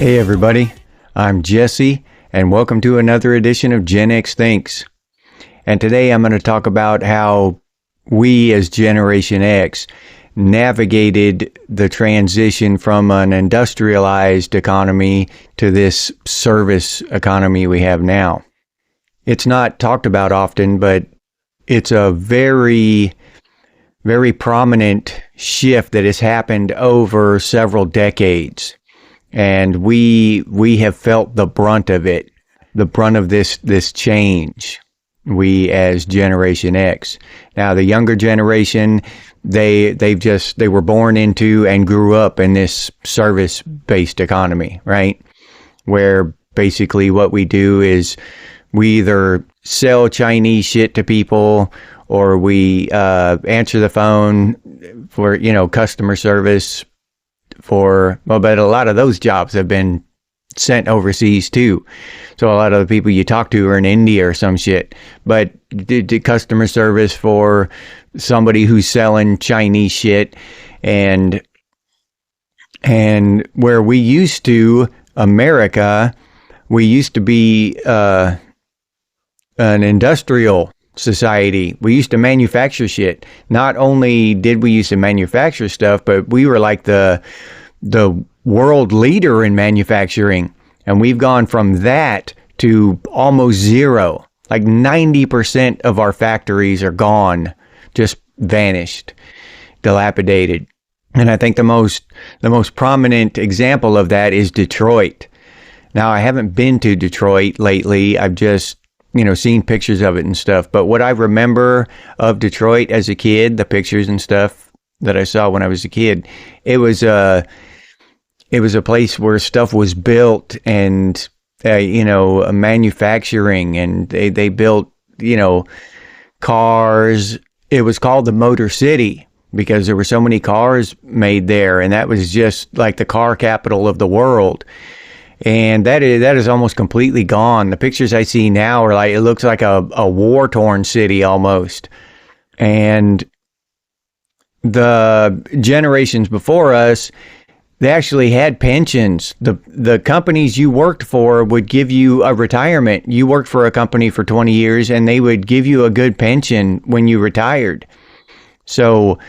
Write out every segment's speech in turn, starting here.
Hey everybody, I'm Jesse, and welcome to another edition of Gen X Thinks. And today I'm going to talk about how we as Generation X navigated the transition from an industrialized economy to this service economy we have now. It's not talked about often, but it's a very prominent shift that has happened over several decades. And we have felt the brunt of it, the brunt of this change, we as Generation X. Now, the younger generation, they were born into and grew up in this service-based economy, right? Where basically what we do is we either sell Chinese shit to people or we answer the phone for, customer service but a lot of those jobs have been sent overseas too. So a lot of the people you talk to are in India or some shit. But the customer service for somebody who's selling Chinese shit and where we used to, America, we used to be an industrial society. We used to manufacture shit. Not only did we used to manufacture stuff, but we were like the world leader in manufacturing. And we've gone from that to almost zero. Like 90% of our factories are gone, just vanished, dilapidated. And I think the most prominent example of that is Detroit. Now, I haven't been to Detroit lately. I've just seen pictures of it and stuff. But what I remember of Detroit as a kid, the pictures and stuff that I saw when I was a kid, it was a place where stuff was built and, manufacturing, and they built, cars. It was called the Motor City because there were so many cars made there. And that was just like the car capital of the world. And that is almost completely gone. The pictures I see now are like, it looks like a war-torn city almost. And the generations before us, they actually had pensions. The companies you worked for would give you a retirement. You worked for a company for 20 years and they would give you a good pension when you retired. So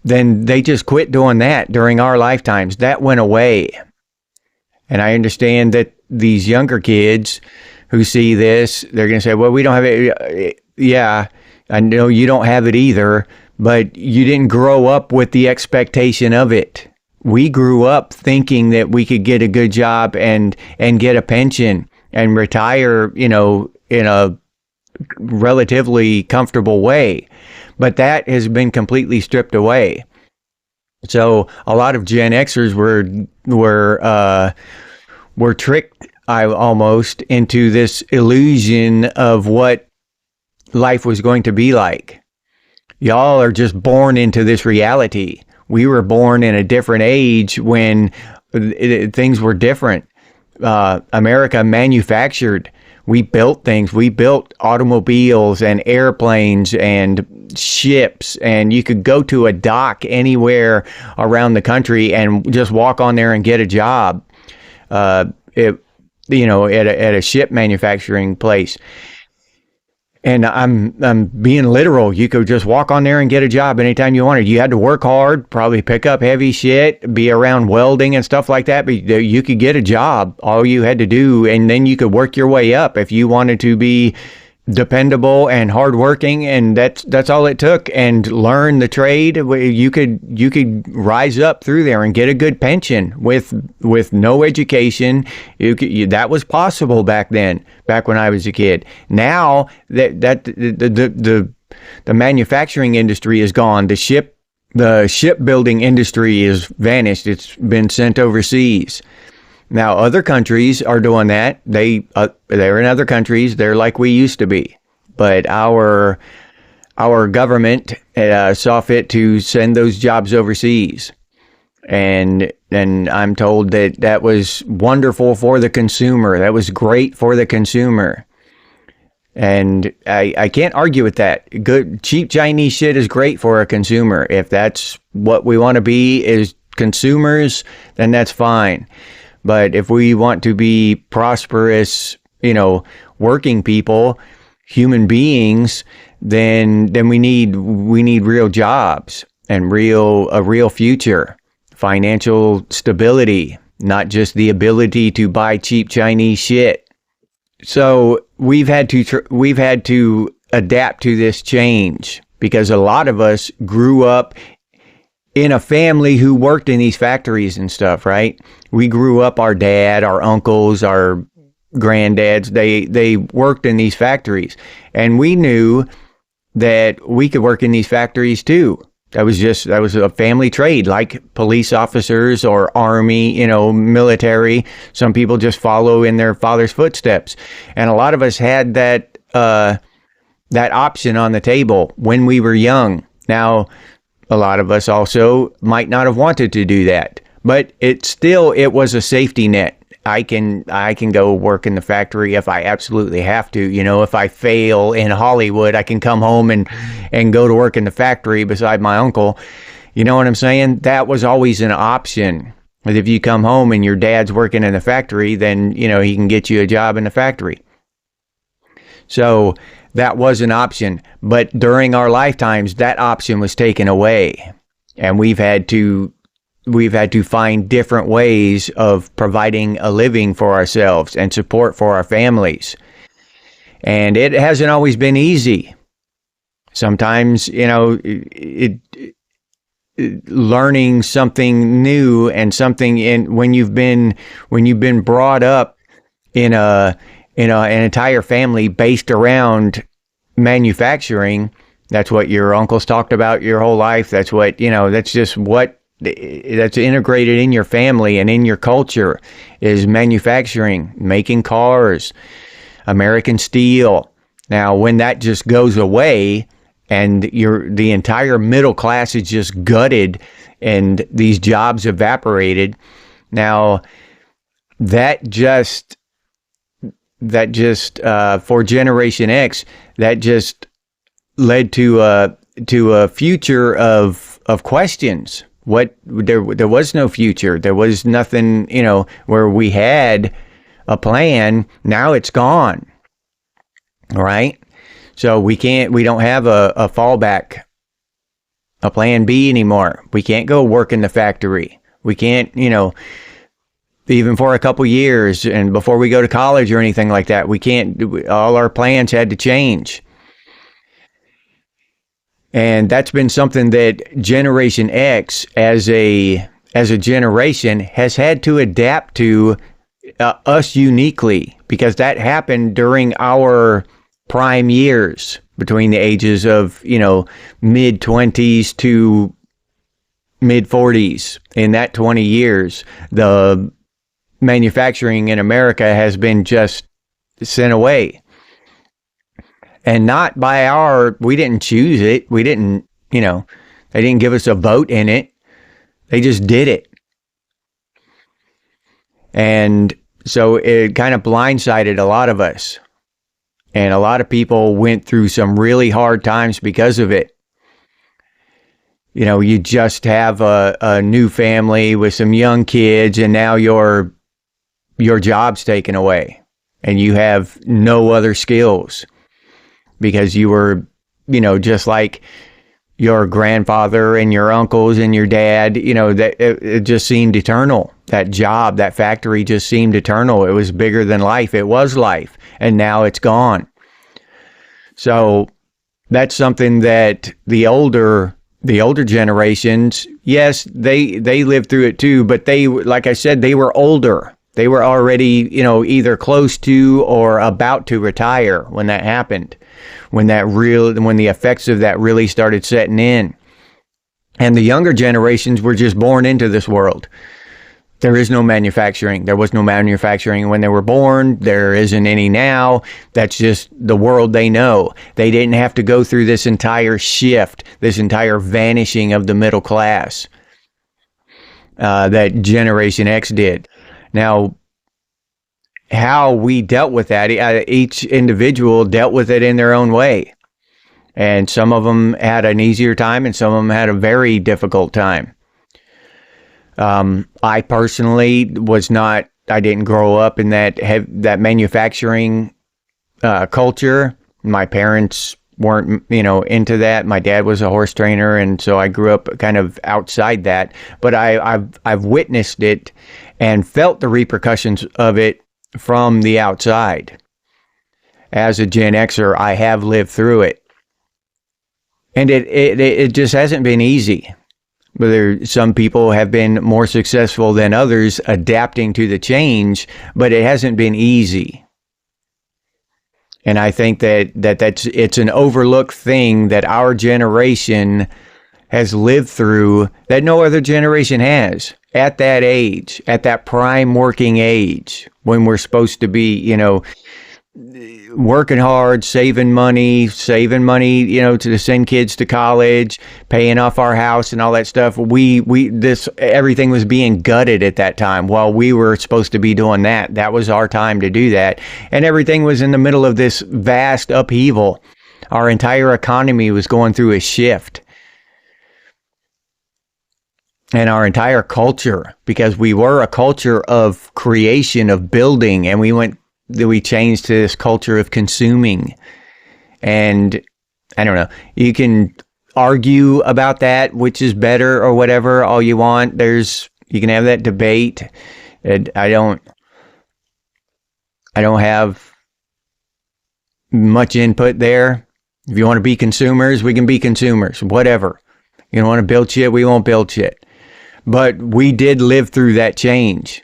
then they just quit doing that during our lifetimes. That went away. And I understand that these younger kids who see this, they're going to say, well, we don't have it. Yeah, I know you don't have it either, but you didn't grow up with the expectation of it. We grew up thinking that we could get a good job and get a pension and retire, in a relatively comfortable way. But that has been completely stripped away. So a lot of Gen Xers were tricked almost into this illusion of what life was going to be like. Y'all are just born into this reality. We were born in a different age when things were different. America manufactured. We built things. We built automobiles and airplanes and ships, and you could go to a dock anywhere around the country and just walk on there and get a job. At a ship manufacturing place. And I'm being literal. You could just walk on there and get a job anytime you wanted. You had to work hard, probably pick up heavy shit, be around welding and stuff like that, but you could get a job. All you had to do, and then you could work your way up if you wanted to be dependable and hardworking, and that's all it took. And learn the trade. You could rise up through there and get a good pension with no education. That was possible back then, back when I was a kid. Now that the manufacturing industry is gone, the shipbuilding industry is vanished. It's been sent overseas. Now, other countries are doing that. They're in other countries. They're like we used to be. But our government saw fit to send those jobs overseas. And I'm told that was wonderful for the consumer. That was great for the consumer. And I can't argue with that. Good, cheap Chinese shit is great for a consumer. If that's what we want to be is consumers, then that's fine. But if we want to be prosperous, working people, human beings, then we need real jobs and a real future, financial stability, not just the ability to buy cheap Chinese shit. So we've had to adapt to this change because a lot of us grew up in a family who worked in these factories and stuff, right? We grew up, our dad, our uncles, our granddads, they worked in these factories, and we knew that we could work in these factories too. That was a family trade, like police officers or army, military. Some people just follow in their father's footsteps. And a lot of us had that option on the table when we were young. Now, a lot of us also might not have wanted to do that, but it was a safety net. I can go work in the factory if I absolutely have to. If I fail in Hollywood, I can come home and go to work in the factory beside my uncle. You know what I'm saying? That was always an option. But if you come home and your dad's working in the factory, then, he can get you a job in the factory. So that was an option. But during our lifetimes, that option was taken away. And we've had to find different ways of providing a living for ourselves and support for our families. And it hasn't always been easy. Sometimes, learning something new and something when you've been brought up in an entire family based around manufacturing. That's what your uncles talked about your whole life. That's what, that's integrated in your family and in your culture is manufacturing, making cars, American steel. Now, when that just goes away and the entire middle class is just gutted and these jobs evaporated, now that just for Generation X, that just led to a future of questions. There was no future. There was nothing, where we had a plan. Now it's gone. All right. So we don't have a fallback, a plan B anymore. We can't go work in the factory. We can't, even for a couple years and before we go to college or anything like that, we can't, all our plans had to change. And that's been something that Generation X as a generation has had to adapt to us uniquely, because that happened during our prime years between the ages of, mid 20s to mid 40s. In that 20 years, the manufacturing in America has been just sent away. And not by we didn't choose it. We didn't, they didn't give us a vote in it. They just did it. And so it kind of blindsided a lot of us. And a lot of people went through some really hard times because of it. You just have a new family with some young kids, and now your job's taken away. And you have no other skills. Because you were, just like your grandfather and your uncles and your dad, that it just seemed eternal. That job, that factory just seemed eternal. It was bigger than life. It was life. And now it's gone. So that's something that the older generations, yes, they lived through it too, but they, like I said, they were older. They were already, either close to or about to retire when that happened. When the effects of that really started setting in. And the younger generations were just born into this world. There is no manufacturing. There was no manufacturing when they were born. There isn't any now. That's just the world they know. They didn't have to go through this entire shift, this entire vanishing of the middle class that Generation X did. Now, how we dealt with that, each individual dealt with it in their own way. And some of them had an easier time and some of them had a very difficult time. I personally was not I didn't grow up in that manufacturing culture. My parents weren't, into that. My dad was a horse trainer, and so I grew up kind of outside that. But I've witnessed it and felt the repercussions of it from the outside. As a Gen Xer, I have lived through it. And it just hasn't been easy. Some people have been more successful than others adapting to the change, but it hasn't been easy. And I think it's an overlooked thing that our generation has lived through that no other generation has at that age, at that prime working age, when we're supposed to be, working hard, saving money, to send kids to college, paying off our house and all that stuff. Everything was being gutted at that time while we were supposed to be doing that. That was our time to do that. And everything was in the middle of this vast upheaval. Our entire economy was going through a shift. And our entire culture, because we were a culture of creation, of building, and we changed to this culture of consuming. And I don't know, you can argue about that, which is better or whatever, all you want. You can have that debate. I don't have much input there. If you want to be consumers, we can be consumers, whatever. You don't want to build shit, we won't build shit. But we did live through that change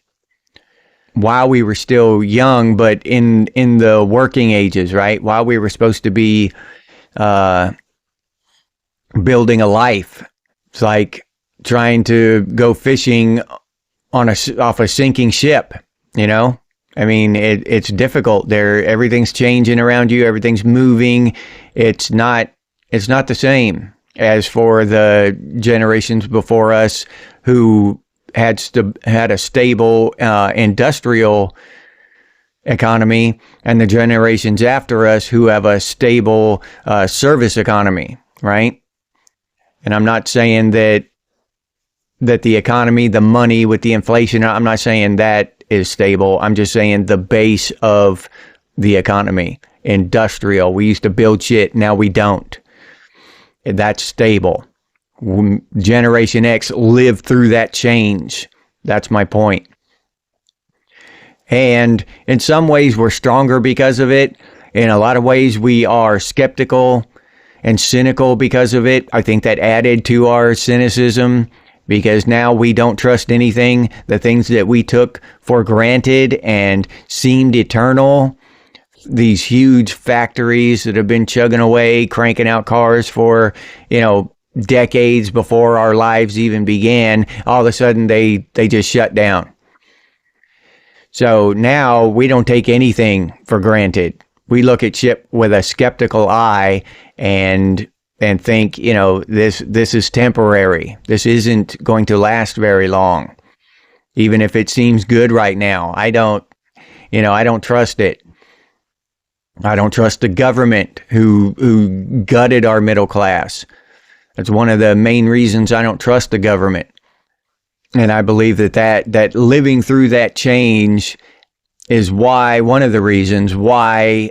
while we were still young, but in the working ages, right? While we were supposed to be building a life. It's like trying to go fishing off a sinking ship, I mean, it's difficult there. Everything's changing around you. Everything's moving. It's not the same as for the generations before us who had a stable industrial economy, and the generations after us who have a stable service economy, right? And I'm not saying that the economy, the money with the inflation, I'm not saying that is stable. I'm just saying the base of the economy, industrial. We used to build shit, now we don't. That's stable. Generation X lived through that change. That's my point. And in some ways, we're stronger because of it. In a lot of ways, we are skeptical and cynical because of it. I think that added to our cynicism, because now we don't trust anything. The things that we took for granted and seemed eternal, these huge factories that have been chugging away, cranking out cars for, decades before our lives even began, all of a sudden they just shut down. So now we don't take anything for granted. We look at shit with a skeptical eye and think, this is temporary. This isn't going to last very long. Even if it seems good right now, I don't trust it. I don't trust the government who gutted our middle class. That's one of the main reasons I don't trust the government. And I believe that living through that change is one of the reasons why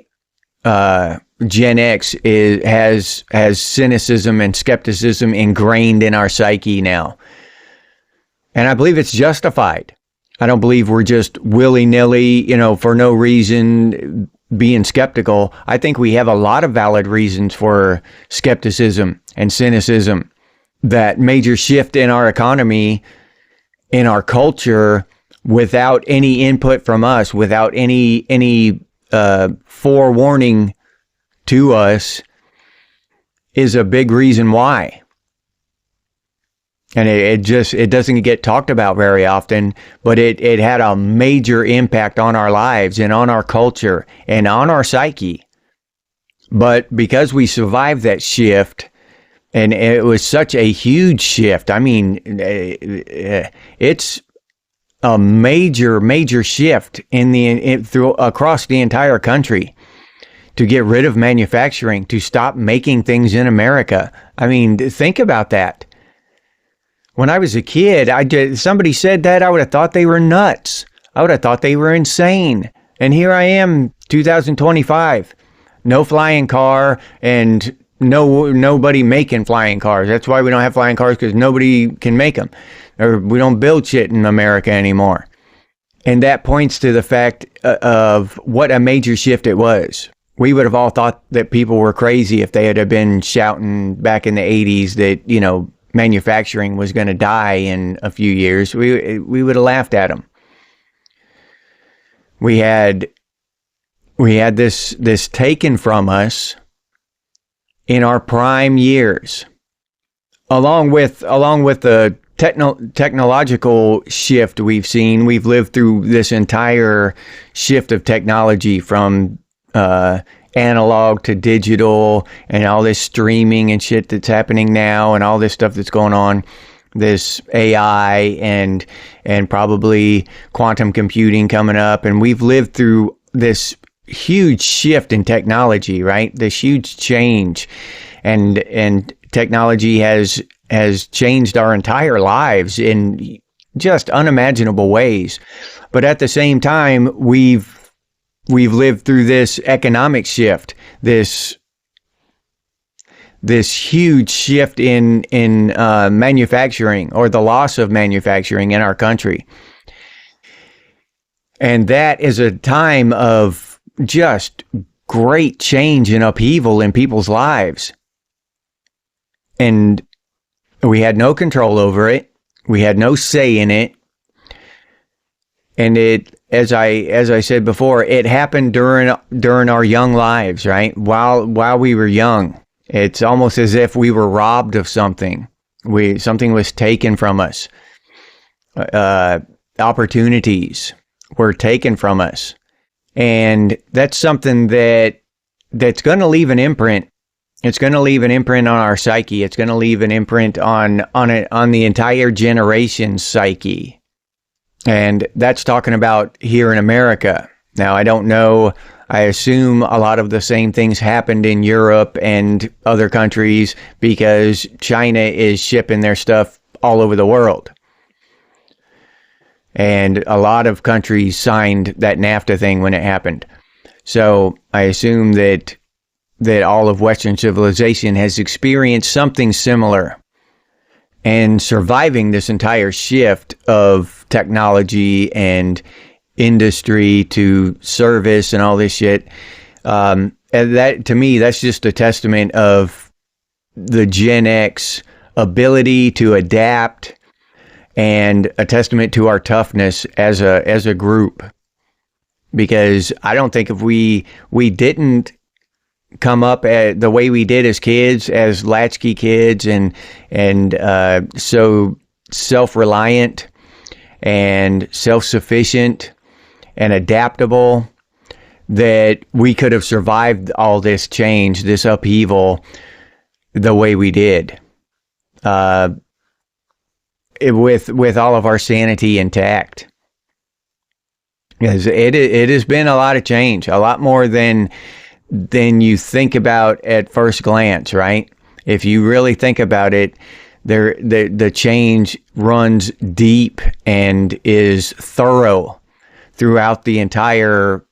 Gen X has cynicism and skepticism ingrained in our psyche now. And I believe it's justified. I don't believe we're just willy-nilly, for no reason being skeptical. I think we have a lot of valid reasons for skepticism and cynicism. That major shift in our economy, in our culture, without any input from us, without any forewarning to us, is a big reason why. And it doesn't get talked about very often, but it had a major impact on our lives and on our culture and on our psyche. But because we survived that shift, and it was such a huge shift, I mean, it's a major shift across the entire country to get rid of manufacturing, to stop making things in America. I mean, think about that. When I was a kid, somebody said that, I would have thought they were nuts. I would have thought they were insane. And here I am, 2025. No flying car and nobody making flying cars. That's why we don't have flying cars, because nobody can make them. Or we don't build shit in America anymore. And that points to the fact of what a major shift it was. We would have all thought that people were crazy if they had been shouting back in the 80s that, you know, manufacturing was going to die in a few years. We would have laughed at them. We had this taken from us in our prime years, along with the technological shift we've seen. We've lived through this entire shift of technology from analog to digital, and all this streaming and shit that's happening now, and all this stuff that's going on, this AI and probably quantum computing coming up. And we've lived through this huge shift in technology, right? This huge change, and technology has changed our entire lives in just unimaginable ways. But at the same time, we've lived through this economic shift, this huge shift in manufacturing, or the loss of manufacturing in our country. And that is a time of just great change and upheaval in people's lives. And we had no control over it. We had no say in it. And it, as I said before, it happened during our young lives, right? While we were young. It's almost as if we were robbed of something. Something was taken from us. Opportunities were taken from us. And that's something that's going to leave an imprint. It's going to leave an imprint on our psyche. It's going to leave an imprint on the entire generation's psyche. And that's talking about here in America. Now, I don't know. I assume a lot of the same things happened in Europe and other countries, because China is shipping their stuff all over the world. And a lot of countries signed that NAFTA thing when it happened. So I assume that all of Western civilization has experienced something similar. And surviving this entire shift of technology and industry to service and all this shit, and that, to me, that's just a testament of the Gen X ability to adapt, and a testament to our toughness as a group. Because I don't think if we didn't come up at the way we did as kids, as latchkey kids, and so self-reliant and self-sufficient and adaptable, that we could have survived all this change, this upheaval, the way we did, with all of our sanity intact. Because it has been a lot of change, a lot more than you think about at first glance, right? If you really think about it, the change runs deep and is thorough throughout our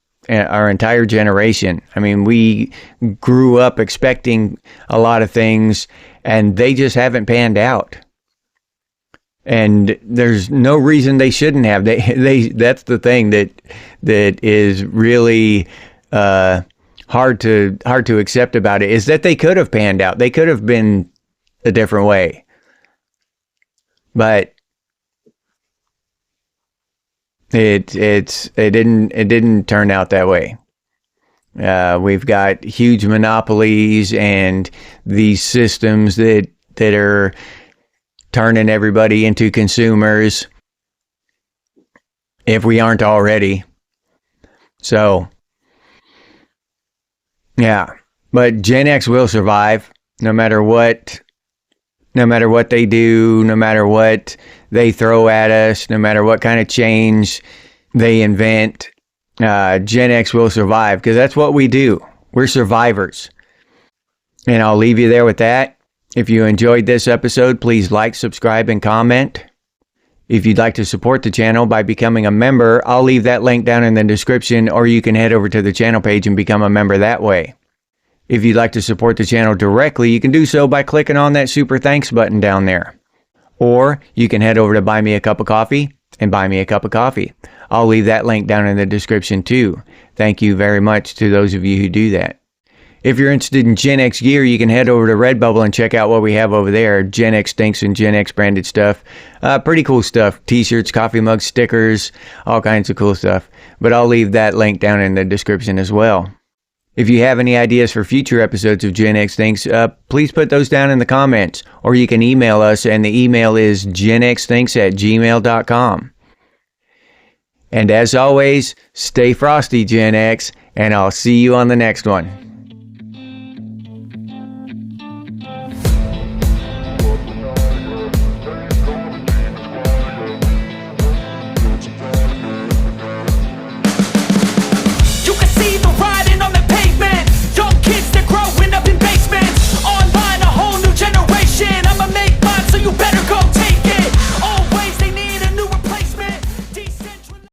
entire generation. I mean, we grew up expecting a lot of things, and they just haven't panned out. And there's no reason they shouldn't have. That's the thing that is really hard to accept about it, is that they could have panned out. They could have been a different way. But it didn't turn out that way. We've got huge monopolies and these systems that are turning everybody into consumers, if we aren't already. So, yeah. But Gen X will survive no matter what they do, no matter what they throw at us, no matter what kind of change they invent. Gen X will survive, because that's what we do. We're survivors. And I'll leave you there with that. If you enjoyed this episode, please like, subscribe, and comment. If you'd like to support the channel by becoming a member, I'll leave that link down in the description, or you can head over to the channel page and become a member that way. If you'd like to support the channel directly, you can do so by clicking on that super thanks button down there. Or you can head over to Buy Me a Cup of Coffee and buy me a cup of coffee. I'll leave that link down in the description too. Thank you very much to those of you who do that. If you're interested in Gen X gear, you can head over to Redbubble and check out what we have over there. Gen X Stinks and Gen X branded stuff. Pretty cool stuff. T-shirts, coffee mugs, stickers, all kinds of cool stuff. But I'll leave that link down in the description as well. If you have any ideas for future episodes of Gen X Thinks, please put those down in the comments. Or you can email us, and the email is genxthinks@gmail.com. And as always, stay frosty, Gen X, and I'll see you on the next one.